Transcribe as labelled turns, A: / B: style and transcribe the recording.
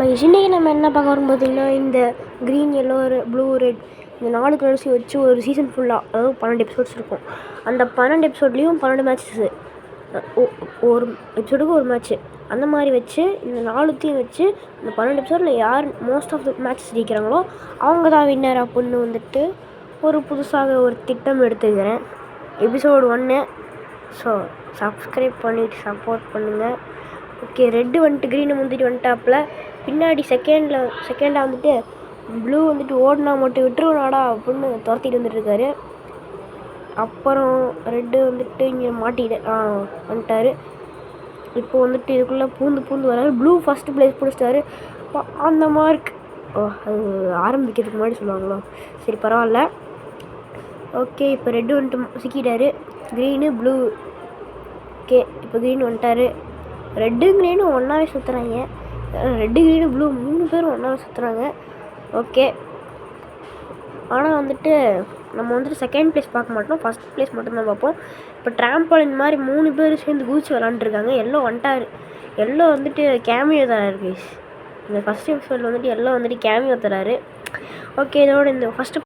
A: இன்றைக்கி நம்ம என்ன பார்க்க வரோம் பார்த்திங்கன்னா, இந்த க்ரீன், எல்லோ, ப்ளூ, ரெட் இந்த 4 கலர்ஸையும் வச்சு ஒரு சீசன் ஃபுல்லாக, அதாவது 12 எபிசோட்ஸ் இருக்கும். அந்த 12 எபிசோட்லேயும் 12 மேட்சஸ்ஸு, ஒரு எபிசோடுக்கு ஒரு மேட்ச்சு, அந்த மாதிரி வச்சு இந்த 4த்தையும் வச்சு இந்த 12 எபிசோடில் யார் மோஸ்ட் ஆஃப் த மேட்சஸ் ஜெயிக்கிறாங்களோ அவங்க தான் வின்னர் அப்படின்னு வந்துட்டு ஒரு புதுசாக ஒரு திட்டம் எடுத்துக்கிறேன். எபிசோடு 1. ஸோ சப்ஸ்கிரைப் பண்ணிவிட்டு சப்போர்ட் பண்ணுங்கள். ஓகே, ரெட்டு வந்துட்டு க்ரீனை முந்திட்டு வந்துட்டாப்பில். பின்னாடி செகண்டாக வந்துட்டு ப்ளூ வந்துட்டு ஓடினா மட்டும் விட்டுருவனாடா அப்படின்னு துரத்திட்டு வந்துட்டுருக்காரு. அப்புறம் ரெட்டு வந்துட்டு இங்கே வந்துட்டார். இப்போ வந்துட்டு இதுக்குள்ளே பூந்து வராரு. ப்ளூ ஃபஸ்ட்டு ப்ளேஸ் பிடிச்சிட்டாரு. அந்த மார்க் அது ஆரம்பிக்கிறதுக்கு முன்னாடி சொல்லுவாங்களோ, சரி பரவாயில்ல. ஓகே, இப்போ ரெட்டு வந்துட்டு சிக்கிட்டாரு. Green blue. ஓகே, இப்போ க்ரீன் வந்துட்டார். ரெட்டு க்ரீனும் ஒன்றாவே சுற்றுறாங்க. ரெட்டு க்ரீனு ப்ளூ 3 பேரும் ஒன்றாவே சுற்றுறாங்க. ஓகே, ஆனால் வந்துட்டு நம்ம வந்துட்டு செகண்ட் ப்ளேஸ் பார்க்க மாட்டோம், ஃபஸ்ட் ப்ளேஸ் மட்டும்தான் பார்ப்போம். இப்போ ட்ராம்போலின் மாதிரி 3 பேர் சேர்ந்து குதிச்சு விளாண்டுருக்காங்க. எல்லோ வந்துட்டார். எல்லோ வந்துட்டு கேமியோ தராரு கைஸ். இந்த ஃபஸ்ட் எபிசோடில் வந்துட்டு எல்லோ வந்துட்டு கேமியோ தராரு. ஓகே, இதோட இந்த ஃபஸ்ட்டு